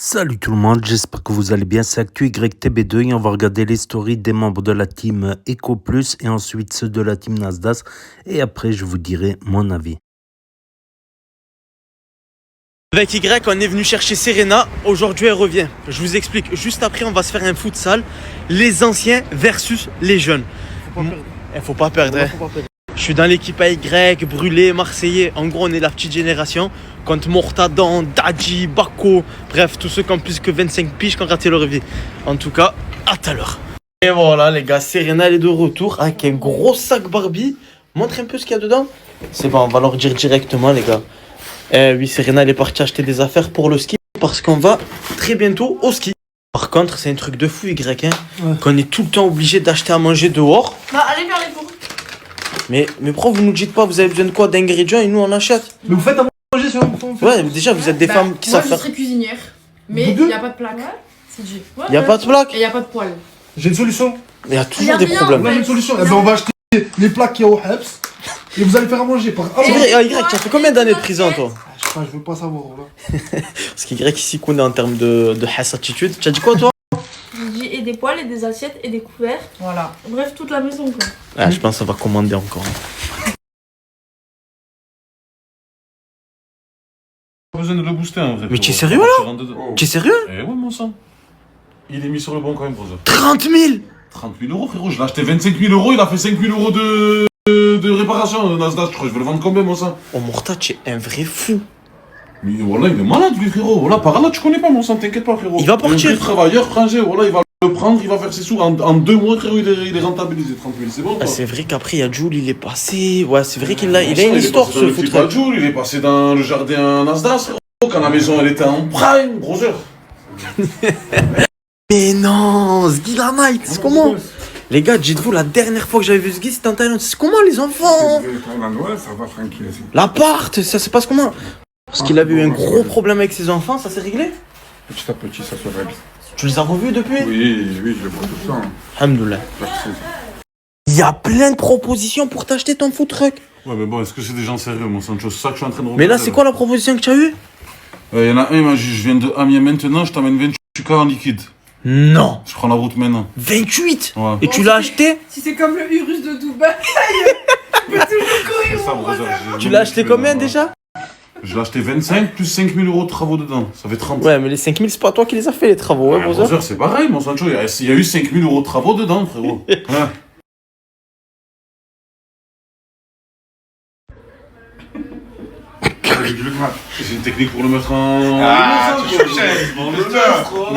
Salut tout le monde, j'espère que vous allez bien. C'est Actu YTB2 et on va regarder les stories des membres de la team Eco Plus et ensuite ceux de la team Nasdaq. Et après, je vous dirai mon avis. Avec Y, on est venu chercher Serena. Aujourd'hui, elle revient. Je vous explique. Juste après, on va se faire un futsal. Les anciens versus les jeunes. Faut pas perdre. Je suis dans l'équipe AY, Brûlé, Marseillais. En gros, on est la petite génération. Contre Mortadan, Dadji, Bako. Bref, tous ceux qui ont plus que 25 piges qui ont raté leur vie. En tout cas, à tout à l'heure. Et voilà, les gars. Serena, elle est de retour avec un gros sac Barbie. Montre un peu ce qu'il y a dedans. C'est bon, on va leur dire directement, les gars. Oui, Serena, elle est partie acheter des affaires pour le ski parce qu'on va très bientôt au ski. Par contre, c'est un truc de fou, Y, hein, qu'on est tout le temps obligé d'acheter à manger dehors. Bah, allez vers les fours. Mais pourquoi vous nous dites pas, vous avez besoin de quoi d'ingrédients et nous on achète? Mais vous faites à manger sur Ouais, déjà vous êtes des femmes qui savent Moi, faire. je serais cuisinière, mais il n'y a pas de plaque. C'est G. Il y a pas de plaque? Et il n'y a pas de poêle. J'ai une solution. Il y a toujours des rien, problèmes. On a une solution. Eh ben, on va acheter les plaques qu'il y a au Heps et vous allez faire à manger par. C'est vrai, Y, tu as fait combien d'années de prison toi? Je sais pas, je veux pas savoir. Voilà. Parce qu'Y ici connaît en termes de attitude. Tu as dit quoi toi? J'ai et des poêles et des assiettes et des couverts. Voilà. Bref, toute la maison quoi. Ah, je pense qu'on va commander encore. Pas besoin de le booster en vrai. Mais tu es frérot. sérieux, Tu là? rentres dedans. Tu es sérieux? Eh ouais, mon sang. Il est mis sur le bon quand même, brother. 30 000! 30 000 euros, frérot. Je l'ai acheté 25 000 euros, il a fait 5 000 euros de réparation. Nasdaq, je crois. Je vais le vendre combien, mon sang? Oh Morta, tu es un vrai fou. Mais voilà, il est malade, lui, frérot. Voilà, par là, tu connais pas, mon sang, t'inquiète pas, frérot. Il va partir. Un vrai travailleur français, voilà, il va le prendre, il va faire ses sous. En 2 mois, frérot, il est rentabilisé. 30 000, c'est bon, Ah, quoi. c'est vrai qu'après, il y a Jules, il est passé. Ouais, c'est vrai qu'il a, il a Il une est histoire, passé ce dans le petit foutre. Badjoul, il est passé dans le jardin Nasdaq, frérot. Quand la maison, elle était en prime, brother. Mais non, Sgila Night, c'est comment? Les gars, dites-vous, la dernière fois que j'avais vu Sgila, c'était en Thaïlande. C'est comment les enfants? Ça va tranquille. L'appart, ça se passe comment? Parce qu'il avait eu un gros problème avec ses enfants, ça s'est réglé? Petit à petit, ça se règle. Tu les as revus depuis? Oui, je le vois tout ça. Alhamdoulilah. Merci. Il y a plein de propositions pour t'acheter ton food truck. Ouais, mais bon, est-ce que c'est des gens sérieux, mon Sancho? C'est ça que je suis en train de Mais là, regarder, c'est quoi la proposition que tu as eue? Il y en a un, moi, je viens de Amiens maintenant, je t'amène 28K en liquide. Non. Je prends la route maintenant. 28? Ouais. Et tu l'as acheté? Si c'est comme le Urus de Dubaï, je peux toujours courir. C'est ça, brother. Tu l'as acheté combien déjà? Je l'ai acheté 25 plus 5 000 euros de travaux dedans. Ça fait 30. Ouais, mais les 5000, c'est pas toi qui les as fait, les travaux, ouais, brother. Brother, c'est pareil, mon Sancho. Il y a eu 5 000 euros de travaux dedans, frérot. Ouais. C'est une technique pour le mettre en. Ah, Sancho. tu cherches, Bon,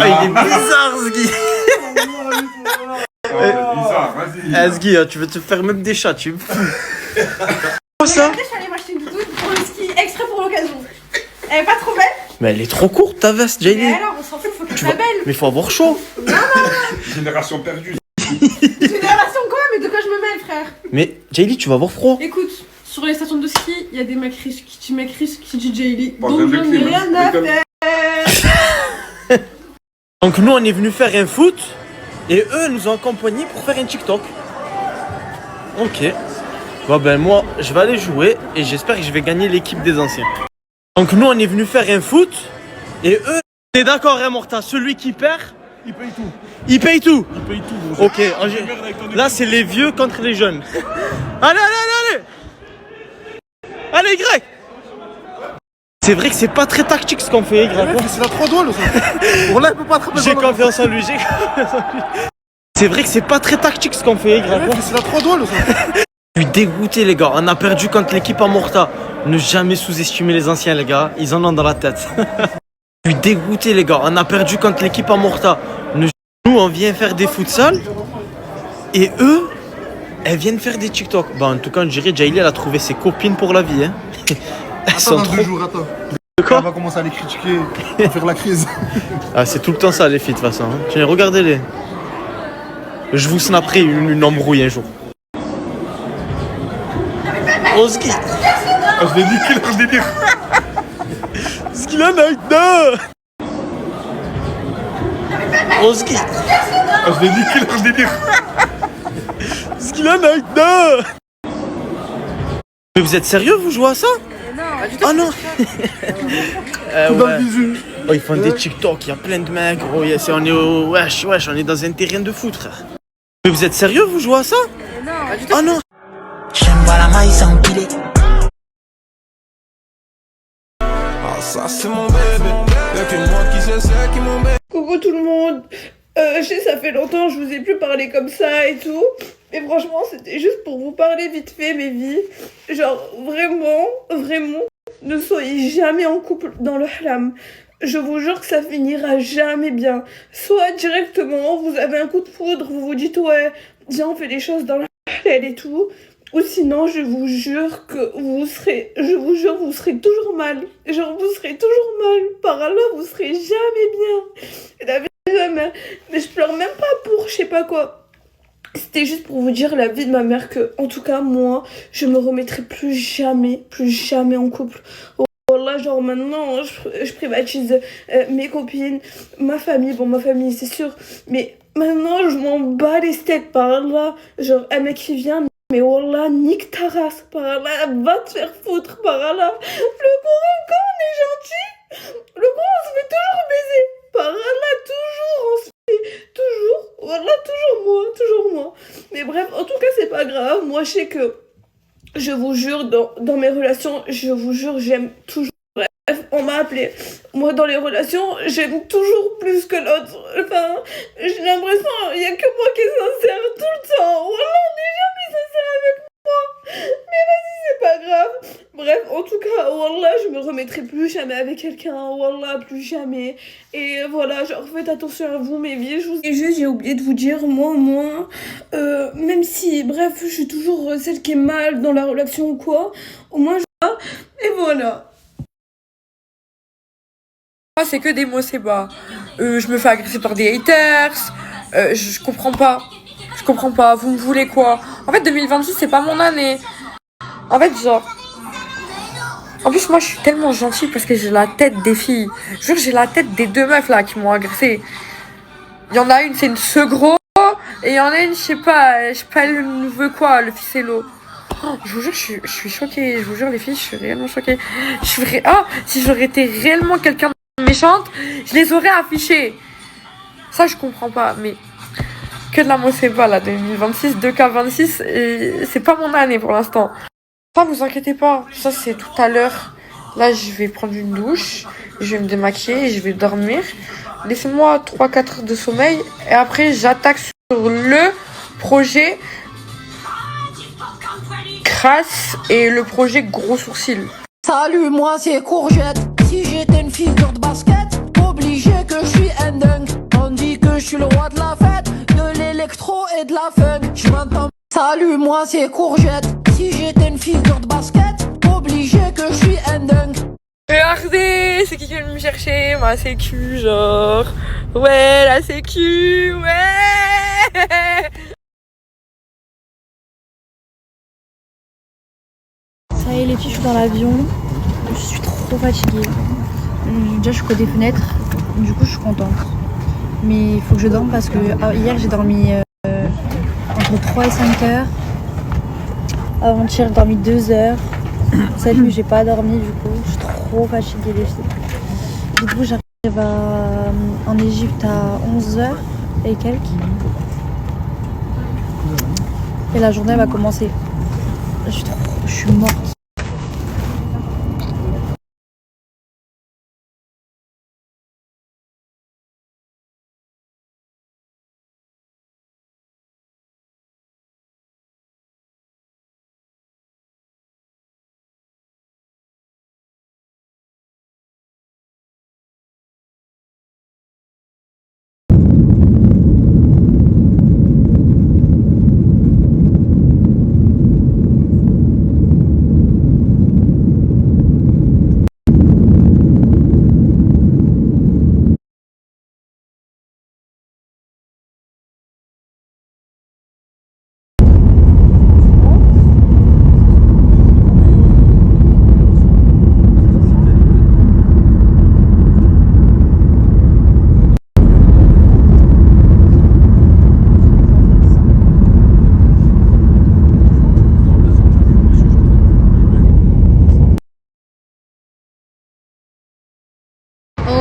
Ah, il est bizarre, Sgui. Bizarre, vas-y. Ah, Sgui, tu veux te faire même des chats, tu me fous. Quoi ça? Je suis allée m'acheter une doudoune pour le ski, exprès pour l'occasion. Elle est pas trop belle? Mais elle est trop courte ta veste, Mais Jaylee. alors, on s'en fout, faut qu'elle Tu soit vas... belle. Mais faut avoir chaud. Génération perdue. Génération quoi? Mais de quoi je me mêle, frère? Mais Jaylee, tu vas avoir froid. Écoute, sur les stations de ski, il y a des mecs riches qui disent Jaylee. Pas Donc de j'en ai clim, rien hein. à faire. Donc nous, on est venu faire un foot. Et eux nous ont accompagnés pour faire un TikTok. Ok. Bon ben moi, je vais aller jouer. Et j'espère que je vais gagner l'équipe des anciens. Donc nous, on est venu faire un foot. Et eux... T'es d'accord, hein, Morta? Celui qui perd, Il paye tout. il paye tout. Il paye tout, brother. Ok, là c'est les vieux contre les jeunes. Allez, allez, allez, allez. Allez, Y. C'est vrai que c'est pas très tactique ce qu'on fait, Y. C'est la 3 doigts, ça. Pour là, il peut pas attraper. J'ai confiance en lui, j'ai confiance en lui. C'est vrai que c'est pas très tactique ce qu'on fait, Y. C'est la 3 doigts, ça. Je suis dégoûté, les gars. On a perdu contre l'équipe à Morta. Ne jamais sous-estimer les anciens, les gars. Ils en ont dans la tête. Je suis dégoûté, les gars. On a perdu contre l'équipe à Morta. Nous, on vient faire des futsal. Et eux, elles viennent faire des TikTok. Bah, en tout cas, je dirais, Jaylee, elle a trouvé ses copines pour la vie. Hein. Elles sont Attends, dans trop... 2 jours, attends. De quoi? On va commencer à les critiquer, à faire la crise. Ah, c'est tout le temps ça, les filles, de toute façon. Hein. Tiens, regardez-les. Je vous snapperai une embrouille un jour. Oh, Ski. Ah, je l'ai niqué leur délire. Ski la night, non. Oh, Ski. Ah, je l'ai niqué leur délire. Ski la night, non. Mais vous êtes sérieux, vous jouez à ça? Non. Ah non. Tout dans Ouais. le visu. Oh, ils font des TikTok, il y a plein de mecs, gros. On est au... Wesh, on est dans un terrain de foot, frère. Mais vous êtes sérieux, vous jouez à ça? Non. Ah non. J'aime pas la maille sans piler. Ah ça c'est mon bébé, y'a que moi qui sais c'est qui mon bébé. Coucou tout le monde. Je sais, ça fait longtemps, je vous ai plus parlé comme ça et tout. Mais franchement, c'était juste pour vous parler vite fait, mes vies. Genre, vraiment, ne soyez jamais en couple dans le haram. Je vous jure que ça finira jamais bien. Soit directement, vous avez un coup de foudre, vous vous dites ouais, viens on fait les choses dans le halal et tout. Ou sinon, je vous jure que vous serez toujours mal. Genre, vous serez toujours mal. Par Allah, vous serez jamais bien. La vie de ma mère. Mais je pleure même pas pour je sais pas quoi. C'était juste pour vous dire la vie de ma mère que, en tout cas, moi, je me remettrai plus jamais en couple. Là, genre maintenant, je privatise mes copines, ma famille, bon ma famille c'est sûr, mais maintenant je m'en bats les steaks par là, genre un mec qui vient, mais wallah, nique ta race, par là, va te faire foutre, par là, le Coran quand on est gentil, le Coran on se fait toujours baiser, par là, toujours on se fait, toujours, wallah, toujours moi, mais bref, en tout cas c'est pas grave, moi je sais que je vous jure, dans mes relations, je vous jure, j'aime toujours. Bref, on m'a appelé. Moi, dans les relations, j'aime toujours plus que l'autre. Enfin, j'ai l'impression, il n'y a que moi qui est sincère tout le temps. Voilà, on n'est jamais sincère avec moi. Mais vas-y, c'est pas grave. Bref, en tout cas, Wallah, je me remettrai plus jamais avec quelqu'un. Wallah, plus jamais. Et voilà, genre, faites attention à vous, mes vies. Et juste, j'ai oublié de vous dire, moi, même si, bref, je suis toujours celle qui est mal dans la relation ou quoi, au moins, et voilà. C'est que des mots, c'est bas. Je me fais agresser par des haters. Je comprends pas. Vous me voulez quoi? En fait, 2026, c'est pas mon année. En fait, genre... En plus, moi, je suis tellement gentille parce que j'ai la tête des filles. Je jure, j'ai la tête des deux meufs, là, qui m'ont agressée. Il y en a une, c'est une segro. Et il y en a une, je sais pas, elle veut quoi, le ficello. Oh, je vous jure, je suis choquée. Je vous jure, les filles, je suis réellement choquée. Si j'aurais été réellement quelqu'un méchante, je les aurais affichées. Ça, je comprends pas, mais que de la Moseba, là, 2026, 2K26, et c'est pas mon année pour l'instant. Ça, vous inquiétez pas, ça, c'est tout à l'heure. Là, je vais prendre une douche, je vais me démaquiller et je vais dormir. Laissez-moi 3-4 heures de sommeil, et après, j'attaque sur le projet Crasse et le projet Gros Sourcil. Salut, moi c'est Courgette. Si j'étais une figure de basket, obligé que je suis un dingue. On dit que je suis le roi de la fête, de l'électro et de la funk. Je m'entends. Salut, moi c'est Courgette. Si j'étais une figure de basket, obligé que je suis un dingue. Regardez, c'est qui vient me chercher, ma sécu, genre. Ouais, la sécu, ouais. Ça y est les filles, je suis dans l'avion, je suis trop fatiguée. Déjà je suis côté fenêtre, du coup je suis contente. Mais il faut que je dorme parce que hier j'ai dormi entre 3 et 5 heures. Avant-hier j'ai dormi 2 heures. Cette nuit j'ai pas dormi du coup, je suis trop fatiguée les filles. Du coup j'arrive en Égypte à 11 heures et quelques. Et la journée va commencer. Je suis morte.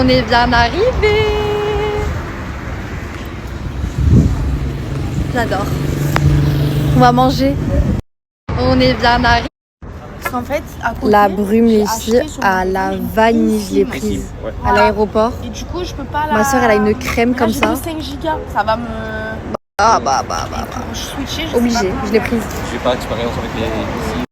On est bien arrivé. J'adore. On va manger. On est bien arrivé. En fait, à côté, La brume j'ai ici acheté son à la vanille, je l'ai prise à l'aéroport. Et du coup, je peux pas la... Ma soeur, elle a une crème comme ça. J'ai 5 gigas, ça va me... Bah. Pour switcher, je sais Obligé, pas. je l'ai prise. J'ai pas d'expérience avec les.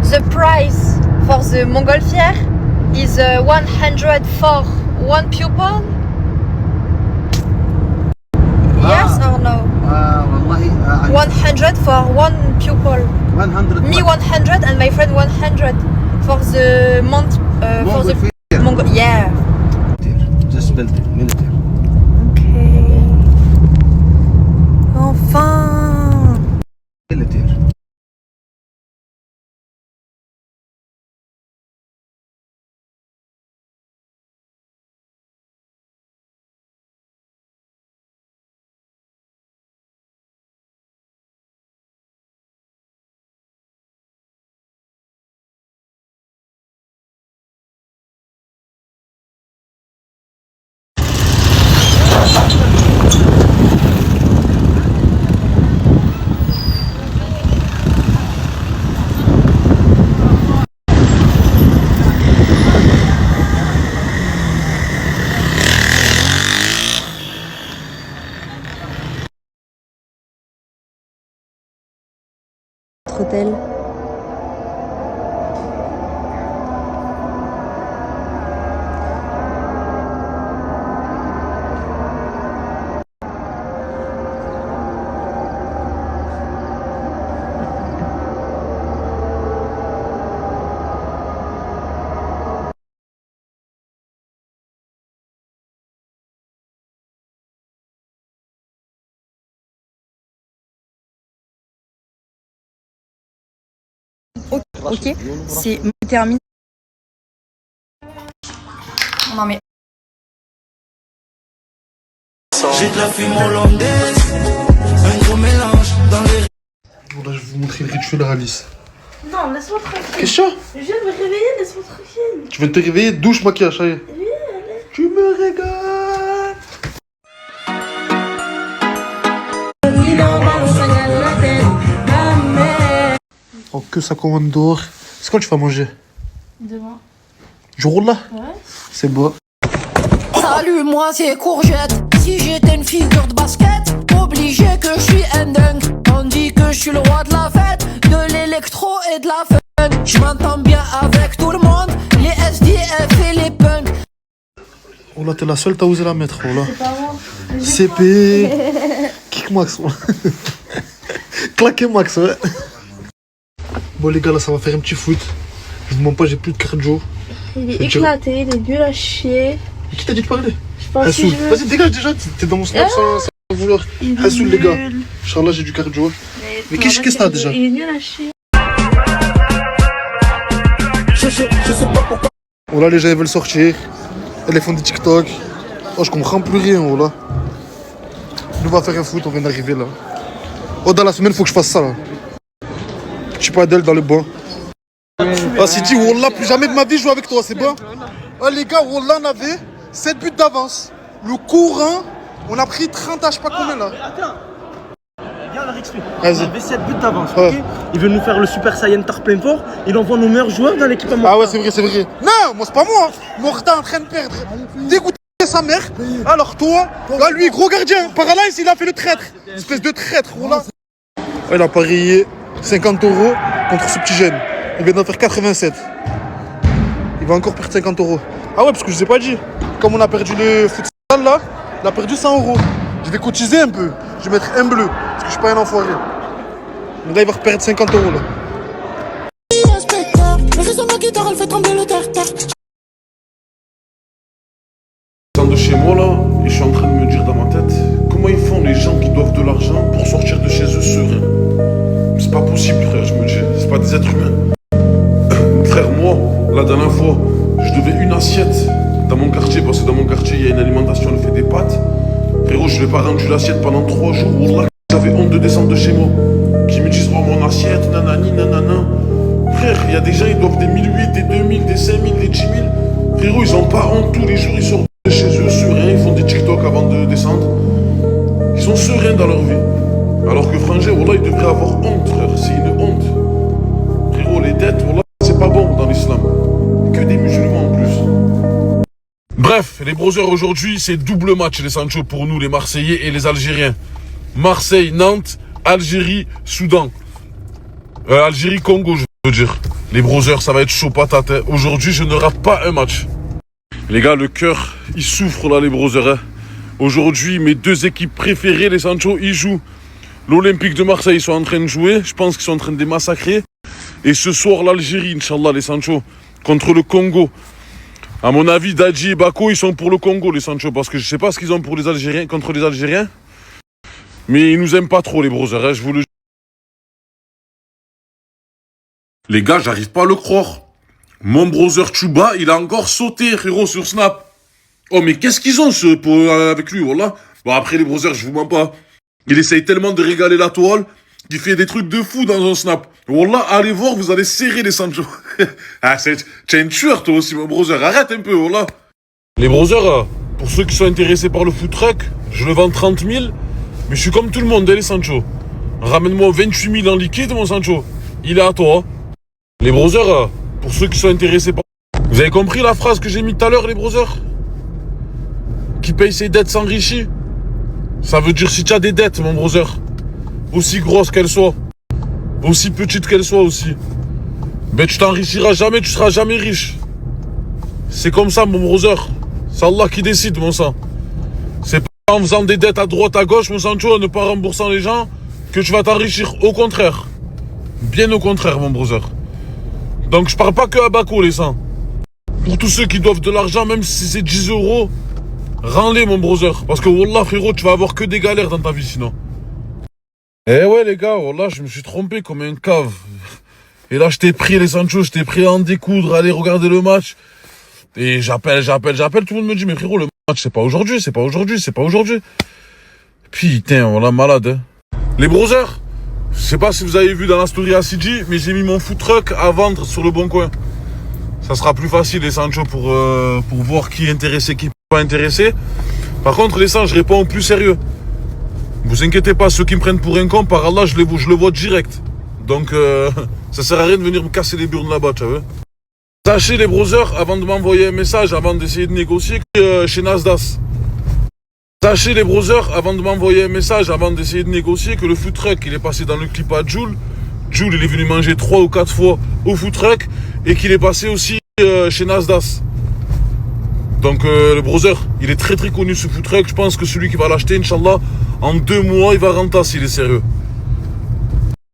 The price for the Montgolfière is 100 for one pupil. Yes or no? 100 for one pupil. 100. Me 100 and my friend 100 for the month for the Mongol. Yeah. Just build it, military. Okay. Enfin. Military. Hôtel. Ok, c'est terminé. Non mais. J'ai de la fume hollandaise, un gros mélange dans les. Bon, là, je vais vous montrer le rituel à Alice. Non, laisse-moi tranquille. Qu'est-ce que Je viens de me réveiller, laisse-moi tranquille. tu viens de te réveiller, douche, maquillage, ça y est. Tu me régales. Oh, que ça commande dehors. C'est quand tu vas manger? Demain. Du roule là? Ouais. C'est beau. Salut, moi c'est Courgette. Si j'étais une figure de basket, obligé que je suis un dingue. On dit que je suis le roi de la fête, de l'électro et de la funk. Je m'entends bien avec tout le monde, les SDF et les punks. Oh là, t'es la seule, t'as osé la mettre. Oh là. C'est pas moi. CP. Kick Max. Claquez Max, ouais. Bon, les gars, là, ça va faire un petit foot. Je vous mens pas, j'ai plus de cardio. Il est éclaté, il est nul à chier. Qui t'a dit de parler? Je pense que Hassoul, vas-y, dégage déjà, t'es dans mon snap sans vouloir. Hassoul, les gars. Inch'Allah, j'ai du cardio. Mais qu'est-ce que t'as déjà? Il est nul à chier. Je sais pas pourquoi. Oh là, les gens ils veulent sortir. Elles font des TikTok. Oh, je comprends plus rien, oh là. Nous on va faire un foot, on vient d'arriver là. Oh, dans la semaine, faut que je fasse ça là. Petit padel dans le banc. Ah, c'est dit, Wallah, plus jamais de ma vie je joue avec toi, c'est bon? Oh, les gars, Wallah, on avait 7 buts d'avance. Le courant, on a pris 30 à je sais pas combien là. Attends. Viens, on leur explique. Vas-y. On avait 7 buts d'avance, Ouais. ok? Il veut nous faire le Super Saiyan Tar plein fort. Il envoie nos meilleurs joueurs dans l'équipe à Morta. Ah ouais, c'est vrai, c'est vrai. Non, moi c'est pas moi. Morta en train de perdre. Dégoûté sa mère. Alors toi, là lui, gros gardien. Paralyse, il a fait le traître. Espèce de traître, voilà. Il a parié 50 € contre ce petit jeune. Il vient d'en faire 87. Il va encore perdre 50 €. Ah ouais, parce que je vous ai pas dit. Comme on a perdu le futsal là, il a perdu 100 €. Je vais cotiser un peu. Je vais mettre un bleu. Parce que je suis pas un enfoiré. Mais là, il va reperdre 50 € là. De chez moi là, et je suis en train de me dire dans ma tête, comment ils font les gens qui doivent de l'argent pour sortir de chez eux sereins? C'est pas possible. possible, frère, je me dis, c'est pas des êtres humains. Frère, moi, la dernière fois, je devais une assiette dans mon quartier, parce que dans mon quartier, il y a une alimentation, elle fait des pâtes. Frérot, je n'ai pas rendu l'assiette pendant 3 jours. Wallah, j'avais honte de descendre de chez moi. Qui me disent, oh, mon assiette, nanani, nanana. Frère, il y a des gens, ils doivent des 1008, des 2000, des 5000, des 10 000. Frérot, ils ont pas honte. Tous les jours, ils sortent de chez eux, sereins. Ils font des TikTok avant de descendre. Ils sont sereins dans leur vie. Alors que Frangin, wallah, il devrait avoir honte, frère. C'est une honte. Frérot, les dettes, wallah, c'est pas bon dans l'islam. Que des musulmans en plus. Bref, les brothers, aujourd'hui, c'est double match, les Sancho, pour nous, les Marseillais et les Algériens. Marseille, Nantes, Algérie, Soudan. Algérie, Congo, je veux dire. Les brothers, ça va être chaud patate. Hein. Aujourd'hui, je ne rate pas un match. Les gars, le cœur, il souffre là, les brothers. Hein. Aujourd'hui, mes 2 équipes préférées, les Sancho, ils jouent. L'Olympique de Marseille, ils sont en train de jouer. Je pense qu'ils sont en train de les massacrer. Et ce soir, l'Algérie, Inch'Allah, les Sancho, contre le Congo. À mon avis, Dadji et Bako, ils sont pour le Congo, les Sancho. Parce que je sais pas ce qu'ils ont pour les Algériens, contre les Algériens. Mais ils nous aiment pas trop, les brothers, hein, je vous le dis. Les gars, j'arrive pas à le croire. Mon brother Chouba, il a encore sauté, frérot, sur Snap. Oh, mais qu'est-ce qu'ils ont, avec lui, voilà. Bon, après, les brothers, je vous mens pas. Il essaye tellement de régaler la toile qu'il fait des trucs de fou dans un Snap. Wallah, allez voir, vous allez serrer les Sancho. Ah, t'es une tueur, toi aussi, mon brother. Arrête un peu, wallah. Les brothers, pour ceux qui sont intéressés par le food truck, je le vends 30 000. Mais je suis comme tout le monde, hein, les Sancho. Ramène-moi 28 000 en liquide, mon Sancho. Il est à toi. Les brothers, pour ceux qui sont intéressés par... Vous avez compris la phrase que j'ai mise tout à l'heure, les brothers? Qui paye ses dettes s'enrichit. Ça veut dire si tu as des dettes, mon brother, aussi grosses qu'elles soient, aussi petites qu'elles soient aussi, ben tu t'enrichiras jamais, tu seras jamais riche. C'est comme ça, mon brother. C'est Allah qui décide, mon sang. C'est pas en faisant des dettes à droite, à gauche, mon Sancho, en ne pas remboursant les gens, que tu vas t'enrichir. Au contraire. Bien au contraire, mon brother. Donc je parle pas que à Bako, les sangs. Pour tous ceux qui doivent de l'argent, même si c'est 10 €, rends-les, mon brother. Parce que wallah, frérot, tu vas avoir que des galères dans ta vie sinon. Eh ouais, les gars, wallah, je me suis trompé comme un cave. Et là, je t'ai pris, les Sancho, je t'ai pris à en découdre, aller regarder le match. Et j'appelle. Tout le monde me dit, mais frérot, le match, c'est pas aujourd'hui. Putain, voilà, malade, hein. Les brothers, je sais pas si vous avez vu dans la story à CG, mais j'ai mis mon food truck à vendre sur le Bon Coin. Ça sera plus facile, les Sancho, pour voir qui est intéressé, qui n'est pas intéressé. Par contre, les Sancho, je réponds au plus sérieux. Vous inquiétez pas, ceux qui me prennent pour un con, par Allah, je le vois direct. Donc, ça sert à rien de venir me casser les burnes là-bas, tu vois. Sachez, les brothers, avant de m'envoyer un message, avant d'essayer de négocier, chez Nasdaq. Sachez, les brothers, avant de m'envoyer un message, avant d'essayer de négocier, que le food truck, il est passé dans le clip à Jules. Jules, il est venu manger 3 ou 4 fois au food truck et qu'il est passé aussi chez Nasdaq. Donc, le brother, il est très très connu ce food truck. Je pense que celui qui va l'acheter, Inch'Allah, en 2 mois, il va rentrer s'il est sérieux.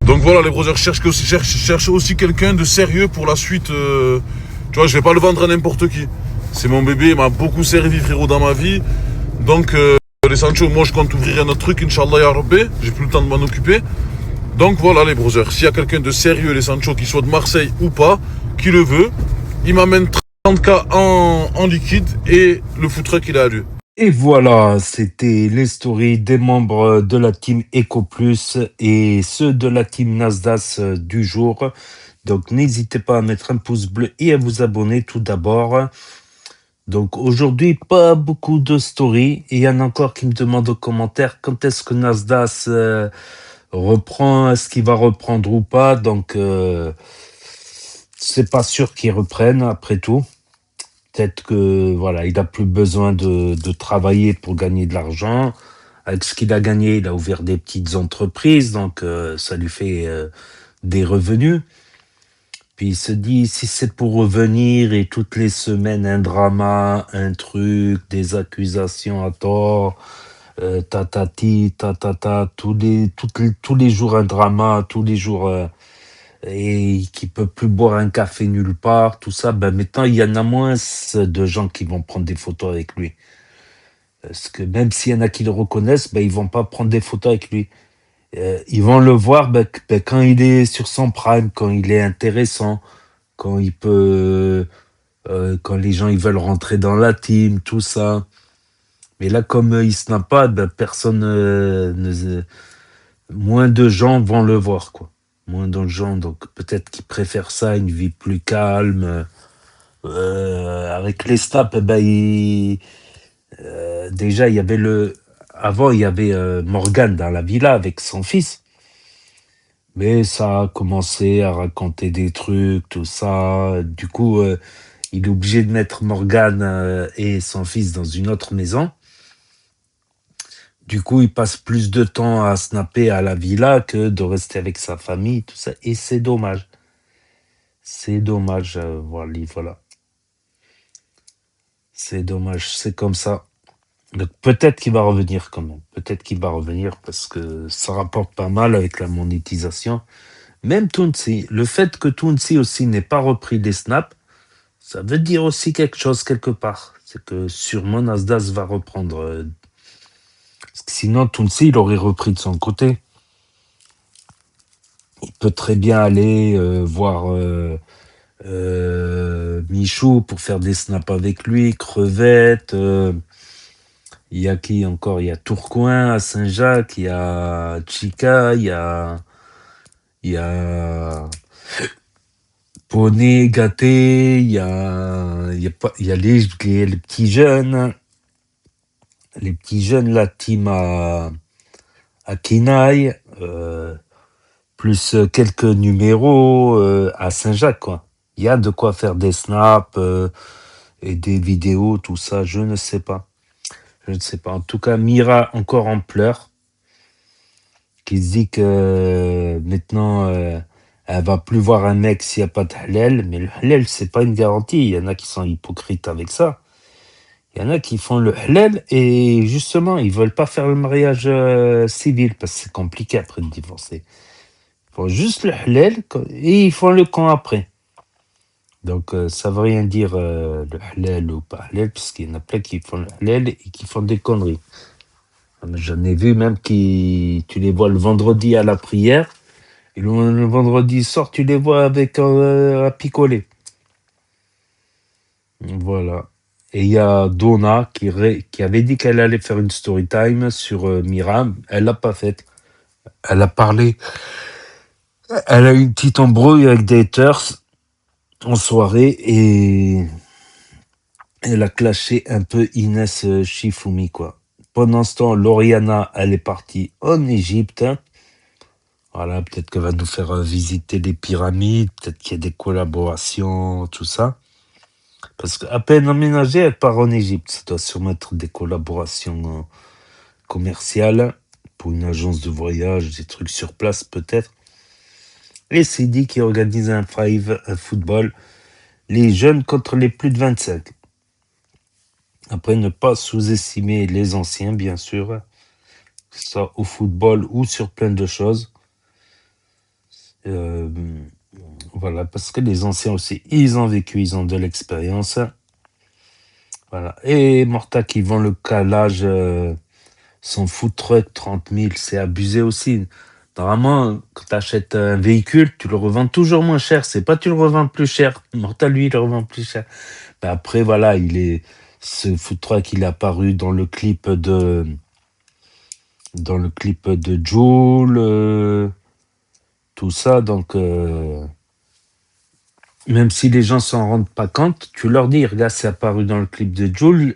Donc voilà, les brothers, cherche aussi quelqu'un de sérieux pour la suite. Tu vois, je vais pas le vendre à n'importe qui. C'est mon bébé, il m'a beaucoup servi, frérot, dans ma vie. Donc, les Sancho, moi, je compte ouvrir un autre truc, Inch'Allah, ya Rabbi. J'ai plus le temps de m'en occuper. Donc voilà, les brothers, s'il y a quelqu'un de sérieux, les Sancho, qui soit de Marseille ou pas, qui le veut, il m'amène 30K en liquide et le food truck, il est à lui. Et voilà, c'était les stories des membres de la team EcoPlus et ceux de la team Nasdaq du jour. Donc n'hésitez pas à mettre un pouce bleu et à vous abonner tout d'abord. Donc aujourd'hui, pas beaucoup de stories. Et il y en a encore qui me demandent aux commentaires quand est-ce que Nasdaq reprend, est-ce qu'il va reprendre ou pas. Donc c'est pas sûr qu'ils reprennent après tout. Peut-être que voilà, il n'a plus besoin de travailler pour gagner de l'argent. Avec ce qu'il a gagné, il a ouvert des petites entreprises, donc ça lui fait des revenus. Puis il se dit, si c'est pour revenir et toutes les semaines un drama, un truc, des accusations à tort, tous les jours un drama, tous les jours... et qui peut plus boire un café nulle part, tout ça, ben maintenant il y en a moins de gens qui vont prendre des photos avec lui. Parce que même s'il y en a qui le reconnaissent, ben ils vont pas prendre des photos avec lui. Ils vont le voir quand il est sur son prime, quand il est intéressant, quand il peut, quand les gens ils veulent rentrer dans la team, tout ça. Mais là, comme il snap pas, personne, moins de gens vont le voir, quoi. Moins de gens, donc peut-être qu'ils préfèrent ça, une vie plus calme. Avec les snaps, déjà, il y avait avant, il y avait Morgan dans la villa avec son fils. Mais ça a commencé à raconter des trucs, tout ça. Du coup, il est obligé de mettre Morgan et son fils dans une autre maison. Du coup, il passe plus de temps à snapper à la villa que de rester avec sa famille, tout ça. Et c'est dommage. C'est dommage, voilà. C'est dommage, c'est comme ça. Donc peut-être qu'il va revenir quand même. Peut-être qu'il va revenir parce que ça rapporte pas mal avec la monétisation. Même Tounsi, le fait que Tounsi aussi n'ait pas repris des snaps, ça veut dire aussi quelque chose quelque part. C'est que sûrement Nasdaq va reprendre. Parce que sinon, Tounsi, il aurait repris de son côté. Il peut très bien aller voir Michou pour faire des snaps avec lui, Crevette. Il y a qui encore? Il y a Tourcoing à Saint-Jacques, il y a Chica, il y a Poney, Gâté, il y a les petits jeunes. Les petits jeunes, la team à Kinaï, plus quelques numéros à Saint-Jacques, quoi. Il y a de quoi faire des snaps et des vidéos, tout ça, je ne sais pas. Je ne sais pas. En tout cas, Mira encore en pleurs, qui se dit que maintenant, elle va plus voir un mec s'il n'y a pas de halal. Mais le halal, c'est pas une garantie. Il y en a qui sont hypocrites avec ça. Il y en a qui font le halal et justement, ils veulent pas faire le mariage civil parce que c'est compliqué après de divorcer. Ils font juste le halal et ils font le camp après. Donc, ça veut rien dire le halal ou pas halal, puisqu'il y en a plein qui font le halal et qui font des conneries. J'en ai vu même qui, tu les vois le vendredi à la prière, et le vendredi soir, tu les vois avec à picoler. Voilà. Et il y a Donna qui avait dit qu'elle allait faire une story time sur Miram. Elle l'a pas faite. Elle a parlé. Elle a eu une petite embrouille avec des haters en soirée et elle a clashé un peu Inès Shifumi, quoi. Pendant ce temps, Lauriana, elle est partie en Égypte. Voilà, peut-être qu'elle va nous faire visiter les pyramides, peut-être qu'il y a des collaborations, tout ça. Parce qu'à peine emménagée, elle part en Égypte. Ça doit sûrement être des collaborations commerciales pour une agence de voyage, des trucs sur place peut-être. Et c'est dit qu'il organise un football, les jeunes contre les plus de 25. Après, ne pas sous-estimer les anciens, bien sûr, que ce soit au football ou sur plein de choses. Voilà, parce que les anciens aussi, ils ont vécu, ils ont de l'expérience. Voilà. Et Morta qui vend le calage, son food truck, 30 000, c'est abusé aussi. Normalement, quand tu achètes un véhicule, tu le revends toujours moins cher. C'est pas tu le revends plus cher. Morta, lui, il le revend plus cher. Mais après, voilà, ce food truck, il est apparu dans le clip de Jul, tout ça. Donc, même si les gens s'en rendent pas compte, tu leur dis, regarde, c'est apparu dans le clip de Jul,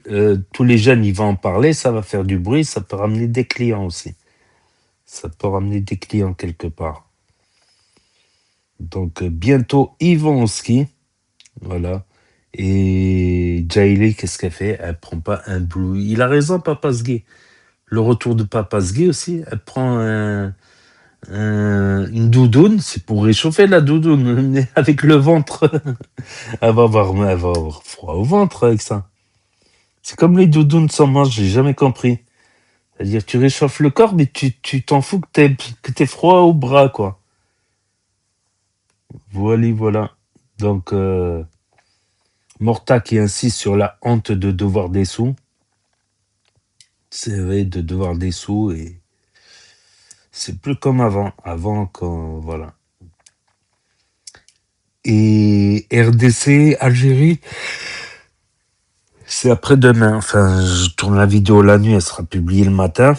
tous les jeunes, ils vont en parler, ça va faire du bruit, ça peut ramener des clients aussi. Ça peut ramener des clients quelque part. Donc, bientôt, ils vont au ski. Voilà. Et Jaili, qu'est-ce qu'elle fait? Elle prend pas un blue. Il a raison, Papa Sgui. Le retour de Papa Sgui aussi, elle prend une doudoune, c'est pour réchauffer la doudoune, mais avec le ventre. Elle va avoir froid au ventre avec ça. C'est comme les doudounes sans manche, j'ai jamais compris. C'est-à-dire, tu réchauffes le corps, mais tu t'en fous que t'aies froid au bras, quoi. Voilà. Donc, Morta qui insiste sur la honte de devoir des sous. C'est vrai, de devoir des sous et C'est plus comme avant. Avant, quand. Voilà. Et RDC, Algérie, c'est après-demain. Enfin, je tourne la vidéo la nuit, elle sera publiée le matin.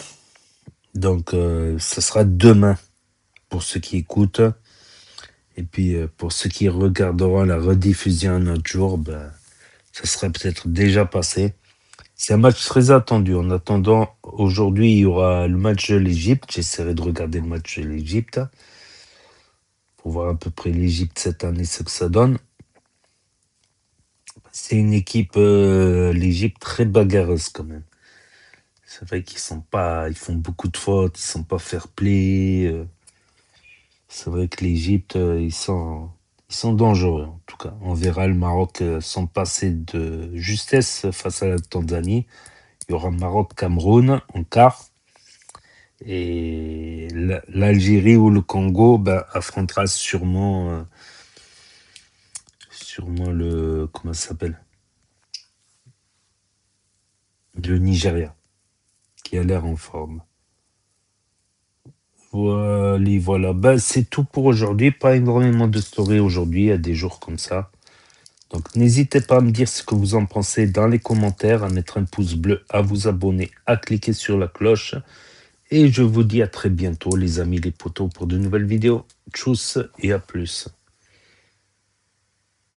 Donc, ça sera demain pour ceux qui écoutent. Et puis, pour ceux qui regarderont la rediffusion un autre jour, ben, ça sera peut-être déjà passé. C'est un match très attendu. En attendant, aujourd'hui, il y aura le match de l'Égypte. J'essaierai de regarder le match de l'Égypte pour voir à peu près l'Égypte cette année, ce que ça donne. C'est une équipe, l'Égypte, très bagarreuse quand même. C'est vrai qu'ils font beaucoup de fautes, ils sont pas fair-play. C'est vrai que l'Égypte, ils sont dangereux en tout cas. On verra le Maroc s'en passer de justesse face à la Tanzanie. Il y aura Maroc-Cameroun en quart. Et l'Algérie ou le Congo affrontera sûrement le, comment ça s'appelle, le Nigeria, qui a l'air en forme. Voilà. C'est tout pour aujourd'hui. Pas énormément de stories aujourd'hui, à des jours comme ça. Donc n'hésitez pas à me dire ce que vous en pensez dans les commentaires, à mettre un pouce bleu, à vous abonner, à cliquer sur la cloche. Et je vous dis à très bientôt les amis, les potos, pour de nouvelles vidéos. Tchuss et à plus.